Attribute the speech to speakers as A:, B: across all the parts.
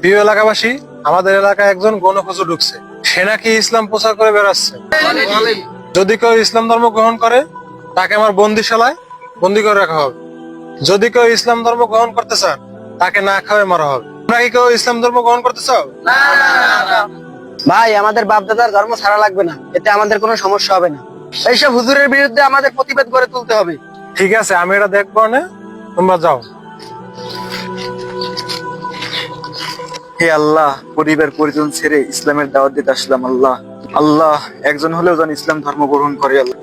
A: প্রিয় এলাকাবাসী, আমাদের এলাকায় একজন গণখোঁজ ঢুকছে। সে নাকি ইসলাম প্রচার করে বেড়াচ্ছে। যদি কেউ ইসলাম ধর্ম গ্রহণ করে তাকে আমার বন্দিশালায় বন্দি করে রাখা হবে। যদি কেউ ইসলাম ধর্ম গ্রহণ করতে চান তাকে না খাওয়াই মারা হবে। তোমরা কি কেউ ইসলাম ধর্ম গ্রহণ করতে চাও?
B: ভাই, আমাদের বাপদাদার ধর্ম ছাড়া লাগবে না, এতে আমাদের কোনো সমস্যা হবে না। এইসব হুজুরের বিরুদ্ধে আমাদের প্রতিবাদ গড়ে তুলতে হবে।
A: ঠিক আছে, আমি এটা দেখবো না, তোমরা যাও।
C: হে আল্লাহ, পরিবার পরিজন ছেড়ে ইসলামের দাওয়াত দিতে আসলাম। আল্লাহ আল্লাহ, একজন হলেও যেন ইসলাম ধর্ম গ্রহণ করে। আল্লাহ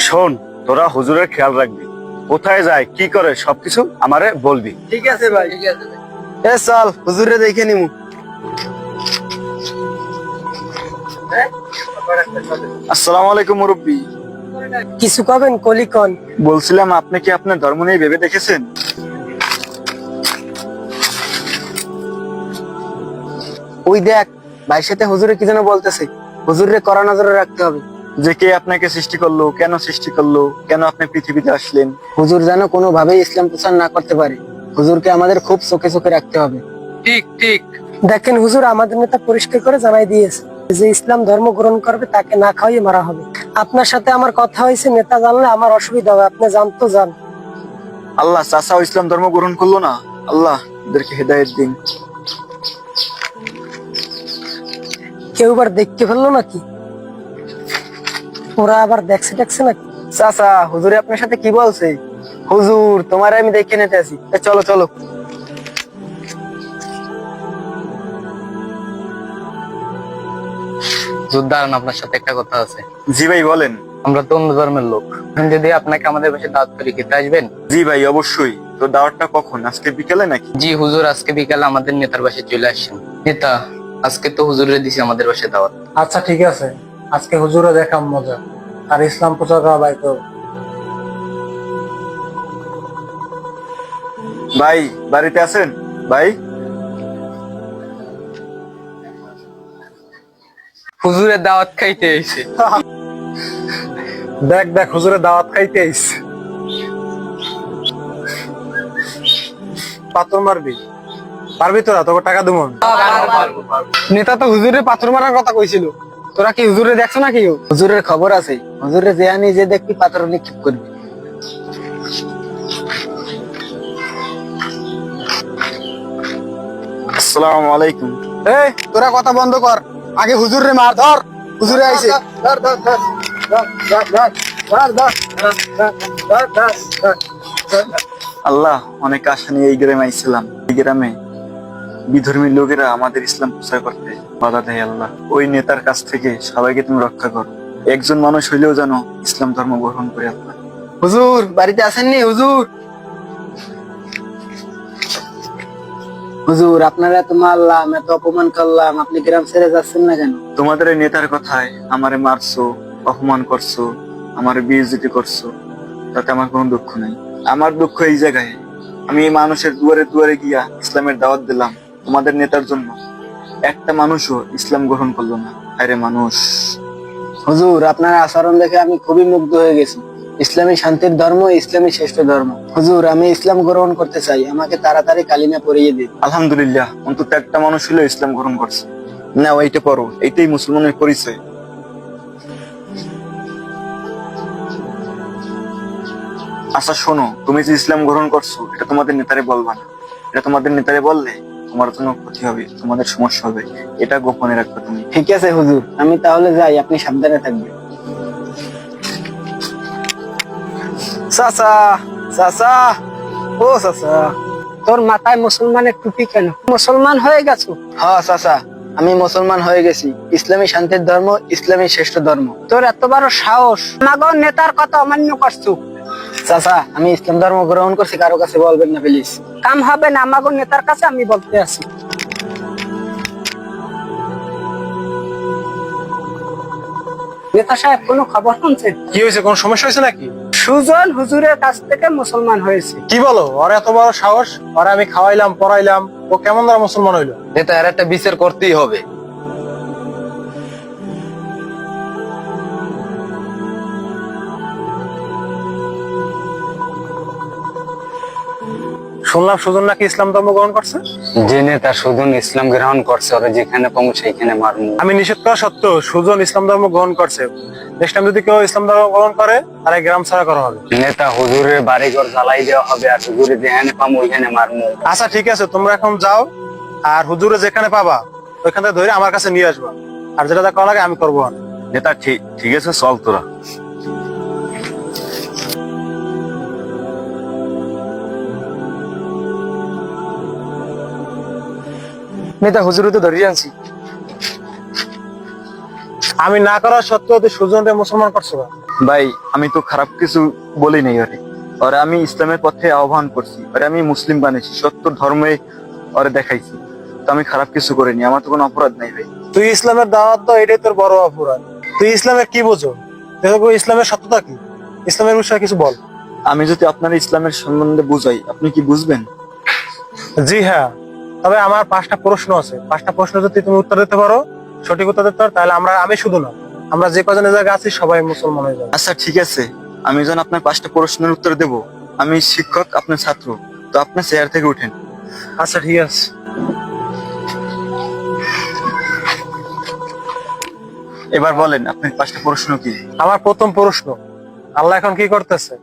C: শোন, তোরা হুজুরের খেয়াল রাখবি, কোথায় যায় কি করে সবকিছু আমারে বলবি।
B: ঠিক আছে ভাই, ঠিক আছে। এ চল, হুজুরে দেখে নিমু।
C: আসসালামু আলাইকুম মুরব্বী।
B: কিছু কবেন কলিকন?
C: বলছিলাম, আপনি কি আপনার ধর্ম নিয়ে ভেবে দেখেছেন?
B: ওই দেখ, ভাইয়ের সাথে হুজুরে কি যেন বলতেছে। হুজুরে কড়া নজরে রাখতে হবে।
C: যে কে আপনাকে সৃষ্টি করলো, কেন সৃষ্টি করলো, কেন আপনি পৃথিবীতে আসলেন।
B: হুজুর যেন কোনোভাবেই ইসলাম প্রচার না করতে পারে। হুজুরকে আমাদের খুব চোখে চোখে রাখতে হবে।
A: ঠিক ঠিক।
B: দেখেন হুজুর, আমাদের নেতা পরিষ্কার করে জানাই দিয়েছে যে ইসলাম ধর্ম গ্রহণ করবে তাকে না খাওয়াই মারা হবে। আপনার সাথে আমার কথা হয়েছে, নেতা জানলে আমার অসুবিধা হবে, আপনি জানতো যান।
C: আল্লাহ, চাচাও ইসলাম ধর্ম গ্রহণ করলো না। আল্লাহ এদেরকে হেদায়েত দিন।
B: কেউ আবার দেখতে ফেললো নাকি? ওরা আবার দেখছে নাকি? চাচা, হুজুরে আপনার সাথে কি বলছে? হুজুর, তোমার আমি দেখে নিতে আসি। চলো চলো।
D: দাঁড়ান, আপনার সাথে একটা কথা আছে।
C: জি ভাই বলেন।
D: আমরা তো অন্য ধর্মের লোক, যদি আপনাকে আমাদের বাসায় দাওয়াত করি, খেতে আসবেন?
C: জি ভাই অবশ্যই। তো দাওয়াতটা কখন? আজকে বিকেলে নাকি?
D: জি হুজুর, আজকে বিকালে আমাদের নেতার বাসায় চলে আসছেন। নেতা, আজকে তো হুজুরের দিছি আমাদের বাসায় দাওয়াত।
A: আচ্ছা ঠিক আছে, আজকে হুজুরে দেখাম মজা, আর ইসলাম প্রচার করা বাই করব।
C: ভাই বাড়িতে আছেন? ভাই
D: হুজুরের দাওয়াত খাইতে এসে।
A: দেখ দেখ, হুজুরের দাওয়াত খাইতে আইছে। পাথর মারবি? পারবি তোরা? তোকে টাকা দেবো।
B: নেতা তো হুজুরের পাথর মারার কথা কইছিল। তোরা কি হুজুরে দেখছো নাকি? হুজুরের খবর আছে, হুজুরে যে আনি যে দেখবি পাথর নিক্ষেপ করবি।
C: আসসালামু আলাইকুম।
B: এই, তোরা কথা বন্ধ কর, আগে হুজুরে মার। ধর, হুজুরে আইছে।
C: আল্লাহ, অনেক আশা নিয়ে এই গ্রামে আইছিলাম। এই গ্রামে বিধর্মী লোকেরা আমাদের ইসলাম প্রচার করতে বাধা দেয়। আল্লাহ, ওই নেতার কাছ থেকে সবাইকে তুমি রক্ষা করো। একজন মানুষ হইলেও যেন ইসলাম ধর্ম গ্রহণ করে। আল্লাহ,
B: হুজুর বাড়িতে আসেননি? হুজুর, হুজুর আপনারা এত মারলাম, এত অপমান করলাম, আপনি গ্রাম ছেড়ে যাচ্ছেন না কেন?
C: তোমাদের এই নেতার কথায় আমারে মারছো, অপমান করছো, আমারে বেইজ্জতি করছো, তাতে আমার কোনো দুঃখ নেই। আমার দুঃখ এই জায়গায়, আমি এই মানুষের দুয়ারে দুয়ারে গিয়া ইসলামের দাওয়াত দিলাম তোমাদের নেতার জন্য, একটা মানুষও ইসলাম গ্রহণ করলো না। আরে মানুষ!
B: হুজুর, আপনার আচরণ দেখে আমি খুবই মুগ্ধ হয়ে গেছি। ইসলামী শান্তির ধর্ম, ইসলামী শ্রেষ্ঠ ধর্ম। হুজুর, আমি ইসলাম গ্রহণ করতে চাই, আমাকে তাড়াতাড়ি কালিমা পড়িয়ে দিন।
C: আলহামদুলিল্লাহ, অন্তত একটা মানুষ হলেও ইসলাম গ্রহণ করছে। না, ওইটা পড়ো, এইটাই মুসলমানের পরিচয়। আচ্ছা শোনো, তুমি যে ইসলাম গ্রহণ করছো এটা তোমাদের নেতারে বলবা না। এটা তোমাদের নেতারে বললে তোমার জন্য ক্ষতি হবে, তোমাদের সমস্যা হবে। এটা গোপনে রাখবে তুমি।
B: ঠিক আছে হুজুর, আমি তাহলে যাই, আপনি সাবধানে থাকবেন। চাচা, চাচা, ও চাচা, তোর মাথায় মুসলমানের টুপি কেন? মুসলমান হয়ে গেছো? হ্যাঁ চাচা, আমি মুসলমান হয়ে গেছি। ইসলামী শান্তির ধর্ম, ইসলামী শ্রেষ্ঠ ধর্ম। তোর এত বড় সাহস, আমাগো নেতার কথা অমান্য করছো? চাচা, আমি ইসলাম ধর্ম গ্রহণ করছি, কারো কাছে বলবেন না প্লিজ। কাম হবে না, আমাগো নেতার কাছে আমি বলতে আছি। নেতা সাহেব, কোনো খবর শুনছেন?
A: কি হয়েছে? কোন সমস্যা হয়েছে নাকি?
B: সুজন হুজুরের কাছ থেকে মুসলমান হয়েছে।
A: কি বলো? ওর এত বড় সাহস! ওরা আমি খাওয়াইলাম, পড়াইলাম, ও কেমন দ্বারা মুসলমান হইলো?
D: নেতা, এর একটা বিচার করতেই হবে।
A: শুনলাম সুজন নাকি ইসলাম ধর্ম গ্রহণ করছে।
E: যে নেতা সুজন ইসলাম গ্রহণ করছে ওরা যেখানে পাবো সেইখানে মারমু।
A: আমি নিষেধ করা সত্ত্বেও সুজন ইসলাম ধর্ম গ্রহণ করছে। নেক্সট টাইম যদি কেউ ইসলাম ধর্ম গ্রহণ করে তার এই গ্রাম ছাড়া করা হবে।
E: নেতা হুজুরের বাড়িঘর জ্বালাই দেওয়া হবে আর হুজুরে যেখানে পাবো ওইখানে মারমু।
A: আচ্ছা ঠিক আছে, তোমরা এখন যাও আর হুজুরে যেখানে পাবা ওইখান থেকে ধরে আমার কাছে নিয়ে আসবা, আর যেটা করা লাগে আমি করবো।
C: নেতা ঠিক ঠিক আছে, চল তোরা।
B: নেতা হুজুরে তো ধরিয়ে আনছি।
A: আমি না করা সত্ত্বেও তুই সুজনকে মুসলমান করছো না।
C: ভাই আমি তো খারাপ কিছু বলি নাই ওরে। ওরে আমি ইসলামের পথে আহ্বান করছি, ওরে আমি মুসলিম বানিয়েছি, সত্য ধর্মে ওরে দেখাইছি। তো আমি খারাপ কিছু করিনি, আমার তো কোনো অপরাধ নাই ভাই।
A: তুই ইসলামের দাওয়াত দাও, এটাই তোর বড় অপরাধ। তুই ইসলামের কি বোঝো? দেখো ইসলামের সত্যতা কি, ইসলামের বিষয়ে কিছু বল।
C: আমি যদি আপনার ইসলামের সম্বন্ধে বুঝাই আপনি কি বুঝবেন?
A: জি হ্যাঁ, তবে আমার 5টা প্রশ্ন আছে। 5টা প্রশ্ন যদি তুমি উত্তর দিতে পারো, সঠিক উত্তর দিতে পারো, তাহলে আমি শুধু না, আমরা যে কজন জায়গায় আছি সবাই মুসলমান হয়ে যাবো।
C: আচ্ছা ঠিক আছে, আমি যখন আপনার 5টা প্রশ্নের উত্তর দেব, আমি শিক্ষক আপনার ছাত্র, তো আপনার চেয়ার থেকে উঠেন।
A: আচ্ছা ঠিক আছে।
C: এবার বলেন আপনার 5টা প্রশ্ন কি?
A: আমার প্রথম প্রশ্ন, আল্লাহ এখন কি করতেছে?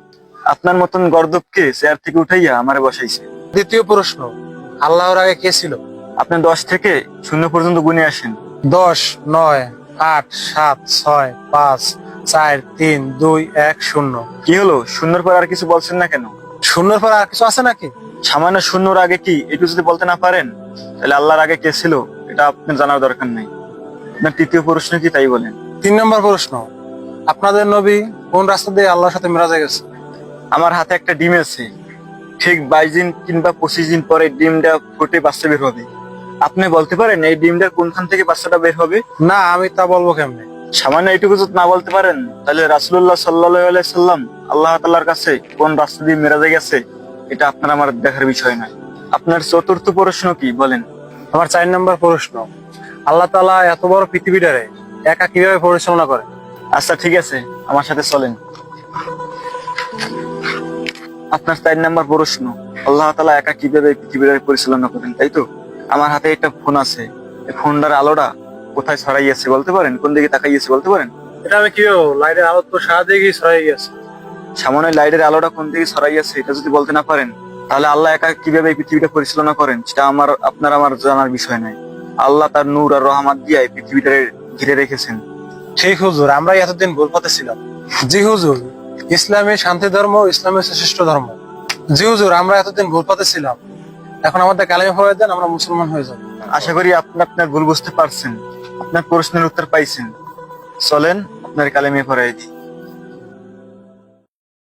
C: আপনার মতন গর্দবকে চেয়ার থেকে উঠাইয়া আমারে বসাইছে।
A: দ্বিতীয় প্রশ্ন, আল্লাহর আগে কে ছিল?
C: আপনি 10 থেকে 0 পর্যন্ত গুনে আসেন।
A: 10, 9, 8, 7, 6, 5, 4, 3, 2, 1, 0।
C: কি হলো, শূন্যর পর আর কিছু বলছেন না কেন?
A: শূন্যের পর আর কিছু আছে নাকি?
C: সামান্য শূন্যর আগে কি একটু যদি বলতে না পারেন, তাহলে আল্লাহর আগে কে ছিল এটা আপনি জানার দরকার নেই। আপনার তৃতীয় প্রশ্ন কি তাই বলেন।
A: 3 নম্বর প্রশ্ন, আপনাদের নবী কোন রাস্তা দিয়ে আল্লাহর সাথে মেরাজে গেছে?
C: আমার হাতে একটা ডিম আছে, ঠিক 22 দিন কিংবা 25 দিন পরে ডিমটা ফুটে বাচ্চা বের হবে। আপনি বলতে পারেন এই ডিমটা কোনখান থেকে বাচ্চাটা বের হবে?
A: না, আমি তা বলবো কেমনে?
C: সামান্য এইটুকু যদি না বলতে পারেন, তাহলে রাসূলুল্লাহ সাল্লাল্লাহু আলাইহি সাল্লাম আল্লাহ তাআলার কাছে কোন রাস্তা দিয়ে মেরাজে গেছে এটা আপনার আমার দেখার বিষয় নয়। আপনার চতুর্থ প্রশ্ন কি বলেন।
A: আমার 4 নম্বর প্রশ্ন, আল্লাহ তাআলা এত বড় পৃথিবীটারে একা কিভাবে পরিচালনা করে?
C: আচ্ছা ঠিক আছে, আমার সাথে চলেন। আপনার 4 নম্বর প্রশ্ন, আল্লাহ তাআলা একা কিভাবে পৃথিবীটাকে পরিচালনা করেন, তাই তো? আমার হাতে একটা ফোন আছে, এই ফোনটার আলোটা কোথায় ছড়াইয়াছে বলতে পারেন? কোন দিকে তাকাইয়াছে বলতে পারেন?
A: এটা আমি কিভাবে, লাইটের আলো তো সারা দিকে ছড়াই গেছে।
C: সামনে লাইটের আলোটা কোন দিকে ছড়াইয়াছে এটা যদি বলতে না পারেন, তাহলে আল্লাহ একা কিভাবে এই পৃথিবীটা পরিচালনা করেন সেটা আপনার আমার জানার বিষয় নয়। আল্লাহ তার নূর আর রহমত দিয়ে এই পৃথিবীটাকে ঘিরে রেখেছেন।
A: ঠিক হুজুর, আমরা এতদিন ভুল পথে ছিলাম। জি হুজুর, ইসলামী শান্তি ধর্ম, ইসলামের শ্রেষ্ঠ ধর্ম। জি হুজুর, আমরা এতদিন ভুল পথে ছিলাম, এখন আমাদের কালেমা পড়ে দেন, আমরা মুসলমান হয়ে যাব।
C: আশা করি আপনি আপনার ভুল বুঝতে পারছেন, আপনার প্রশ্নের উত্তর পাইছেন। চলেন আপনার কালেমে পড়াই দিই।